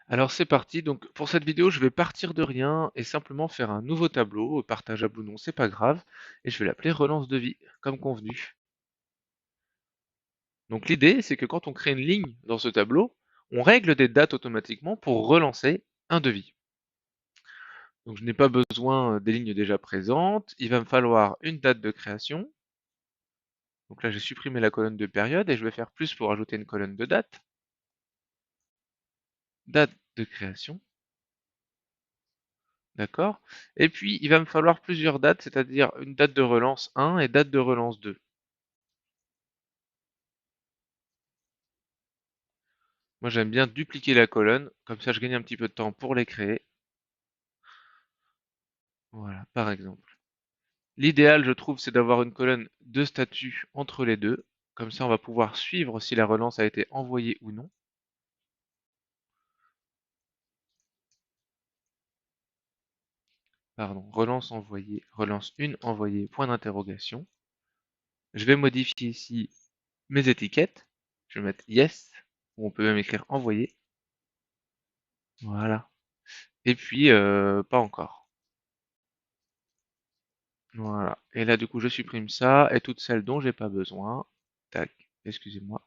Alors c'est parti, donc pour cette vidéo je vais partir de rien et simplement faire un nouveau tableau, partageable ou non c'est pas grave, et je vais l'appeler relance de vie, comme convenu. Donc l'idée c'est que quand on crée une ligne dans ce tableau, on règle des dates automatiquement pour relancer un devis. Donc je n'ai pas besoin des lignes déjà présentes, il va me falloir une date de création. Donc là j'ai supprimé la colonne de période et je vais faire plus pour ajouter une colonne de date. Date de création. D'accord? Et puis, il va me falloir plusieurs dates, c'est-à-dire une date de relance 1 et date de relance 2. Moi, j'aime bien dupliquer la colonne, comme ça je gagne un petit peu de temps pour les créer. Voilà, par exemple. L'idéal, je trouve, c'est d'avoir une colonne de statut entre les deux. Comme ça, on va pouvoir suivre si la relance a été envoyée ou non. Pardon, relance envoyée, relance 1 envoyée, point d'interrogation. Je vais modifier ici mes étiquettes. Je vais mettre yes, ou on peut même écrire envoyé. Voilà. Et puis, pas encore. Voilà. Et là, du coup, je supprime ça et toutes celles dont j'ai pas besoin. Tac, excusez-moi.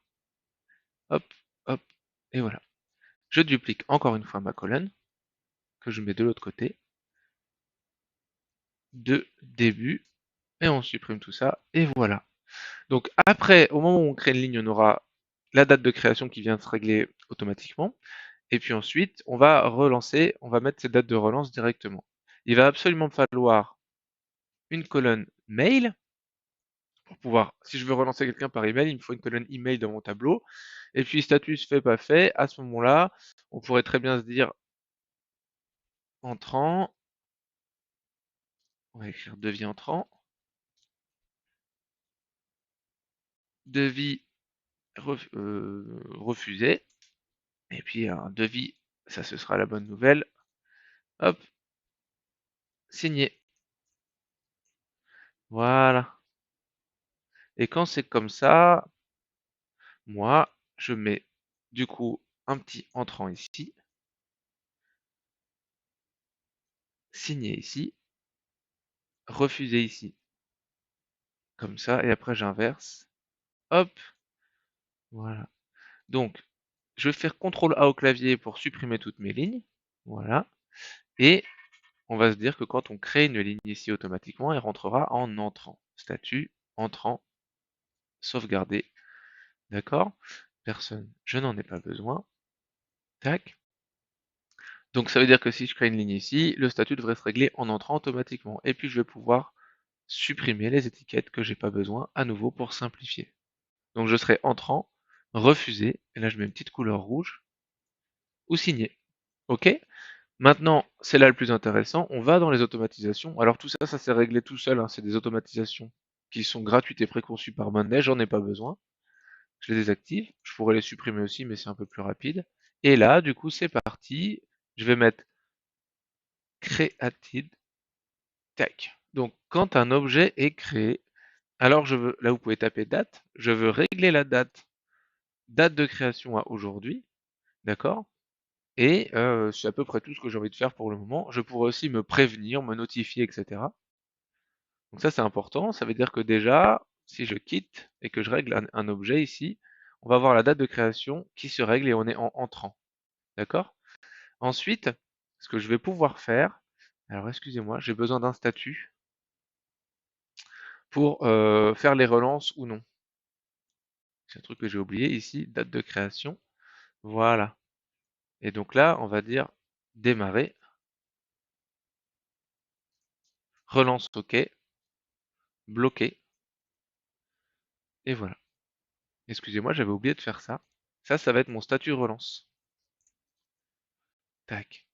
Hop, hop, et voilà. Je duplique encore une fois ma colonne, que je mets de l'autre côté, de début, et on supprime tout ça, et voilà. Donc après, au moment où on crée une ligne, on aura la date de création qui vient de se régler automatiquement, et puis ensuite, on va relancer, on va mettre ces dates de relance directement. Il va absolument me falloir une colonne mail, pour pouvoir, si je veux relancer quelqu'un par email, il me faut une colonne email dans mon tableau. Et puis statut fait pas fait, à ce moment-là, on pourrait très bien se dire entrant, on va écrire devis entrant, devis refusé, et puis un devis, ça ce sera la bonne nouvelle, hop, signé. Voilà. Et quand c'est comme ça, moi, je mets du coup un petit entrant ici, signé ici, refusé ici, comme ça, et après j'inverse, hop, voilà. Donc, je vais faire CTRL A au clavier pour supprimer toutes mes lignes. Voilà. Et on va se dire que quand on crée une ligne ici automatiquement, elle rentrera en entrant. Statut, entrant, sauvegardé. D'accord? Personne, je n'en ai pas besoin. Tac. Donc ça veut dire que si je crée une ligne ici, le statut devrait se régler en entrant automatiquement. Et puis je vais pouvoir supprimer les étiquettes que j'ai pas besoin à nouveau pour simplifier. Donc je serai entrant, refusé, et là je mets une petite couleur rouge, ou signé. OK? Maintenant, c'est là le plus intéressant, on va dans les automatisations. Alors tout ça, ça s'est réglé tout seul, hein, c'est des automatisations qui sont gratuites et préconçues par Monday, j'en ai pas besoin. Je les désactive, je pourrais les supprimer aussi, mais c'est un peu plus rapide. Et là, du coup, c'est parti. Je vais mettre created, tac. Donc, quand un objet est créé, alors je veux, là vous pouvez taper date, je veux régler la date, date de création à aujourd'hui, d'accord? Et c'est à peu près tout ce que j'ai envie de faire pour le moment. Je pourrais aussi me prévenir, me notifier, etc. Donc ça, c'est important. Ça veut dire que déjà, si je quitte et que je règle un objet ici, on va avoir la date de création qui se règle et on est en entrant. D'accord? Ensuite, ce que je vais pouvoir faire, alors excusez-moi, j'ai besoin d'un statut pour faire les relances ou non. C'est un truc que j'ai oublié ici, date de création. Voilà. Et donc là, on va dire démarrer, relance OK, bloquer, et voilà. Excusez-moi, j'avais oublié de faire ça. Ça va être mon statut relance. Tac.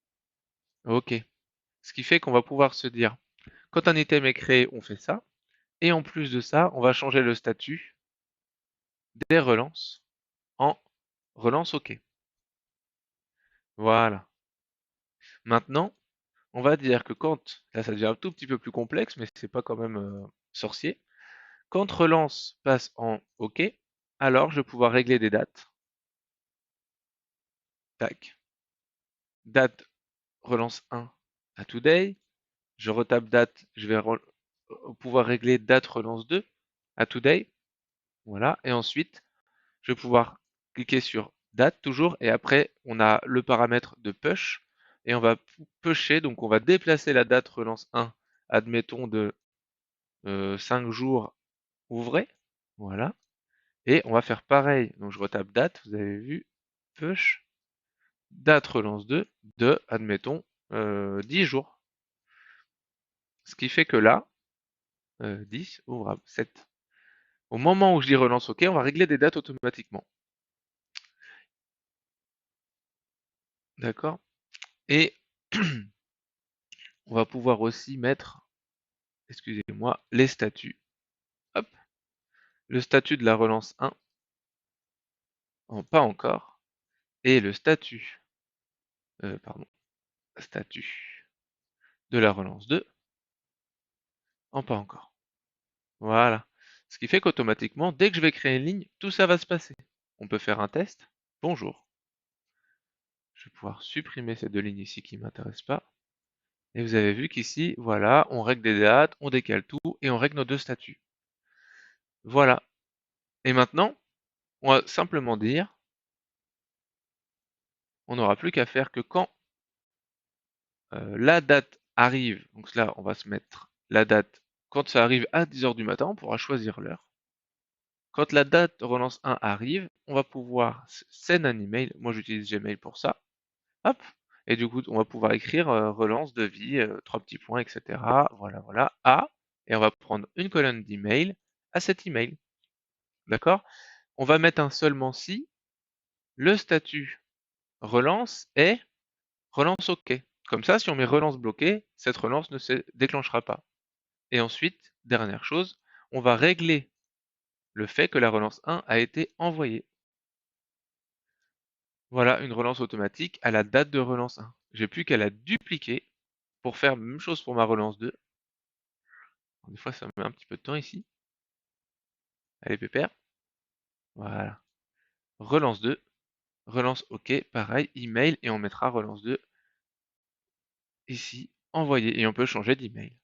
OK. Ce qui fait qu'on va pouvoir se dire, quand un item est créé, on fait ça. Et en plus de ça, on va changer le statut des relances en relance OK. Voilà. Maintenant, on va dire que quand, là ça devient un tout petit peu plus complexe, mais c'est pas quand même sorcier. Quand relance passe en OK, alors je vais pouvoir régler des dates. Tac. date relance 1 à today. Je retape date, je vais pouvoir régler date relance 2 à today. Voilà. Et ensuite, je vais pouvoir cliquer sur date toujours. Et après, on a le paramètre de push. Et on va pusher, donc on va déplacer la date relance 1, admettons de 5 jours ouvrés. Voilà. Et on va faire pareil. Donc je retape date, vous avez vu, push, date relance 2 de, admettons, 10 jours. Ce qui fait que là, 10, ouvrable, 7. Au moment où je dis relance OK, on va régler des dates automatiquement. D'accord? Et on va pouvoir aussi mettre, excusez-moi, les statuts. Hop, le statut de la relance 1 en pas encore, et le statut, pardon, statut de la relance 2 en pas encore. Voilà. Ce qui fait qu'automatiquement, dès que je vais créer une ligne, tout ça va se passer. On peut faire un test. Bonjour. Je vais pouvoir supprimer ces deux lignes ici qui ne m'intéressent pas. Et vous avez vu qu'ici, voilà, on règle des dates, on décale tout et on règle nos deux statuts. Voilà. Et maintenant, on va simplement dire, on n'aura plus qu'à faire que quand la date arrive, donc là, on va se mettre la date, quand ça arrive à 10 heures du matin, on pourra choisir l'heure. Quand la date relance 1 arrive, on va pouvoir send un email. Moi, j'utilise Gmail pour ça. Hop. Et du coup, on va pouvoir écrire relance de vie, 3 petits points, etc. Voilà, voilà. À. Et on va prendre une colonne d'email à cet email. D'accord? On va mettre un seulement si le statut relance est relance OK. Comme ça, si on met relance bloquée, cette relance ne se déclenchera pas. Et ensuite, dernière chose, on va régler le fait que la relance 1 a été envoyée. Voilà une relance automatique à la date de relance 1. J'ai plus qu'à la dupliquer pour faire la même chose pour ma relance 2. Des fois, ça me met un petit peu de temps ici. Allez, pépère. Voilà. Relance 2. Relance OK. Pareil, email. Et on mettra relance 2 ici. Envoyer. Et on peut changer d'email.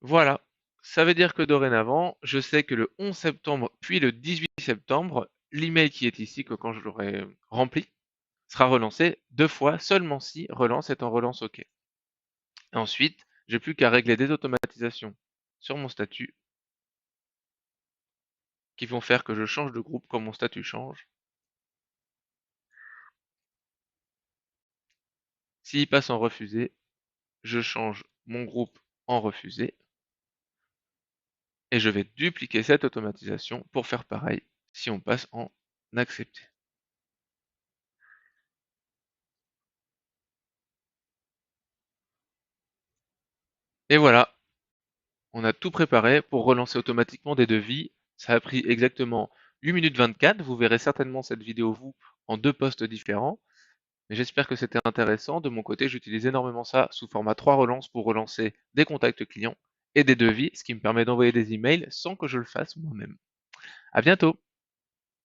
Voilà. Ça veut dire que dorénavant, je sais que le 11 septembre, puis le 18 septembre, l'email qui est ici, que quand je l'aurai rempli, sera relancé 2 fois, seulement si relance est en relance OK. Et ensuite, j'ai plus qu'à régler des automatisations sur mon statut qui vont faire que je change de groupe quand mon statut change. S'il passe en refusé, je change mon groupe en refusé et je vais dupliquer cette automatisation pour faire pareil si on passe en accepté. Et voilà, on a tout préparé pour relancer automatiquement des devis. Ça a pris exactement 8 minutes 24. Vous verrez certainement cette vidéo, vous, en 2 postes différents. Mais j'espère que c'était intéressant. De mon côté, j'utilise énormément ça sous format 3 relances pour relancer des contacts clients et des devis, ce qui me permet d'envoyer des emails sans que je le fasse moi-même. À bientôt!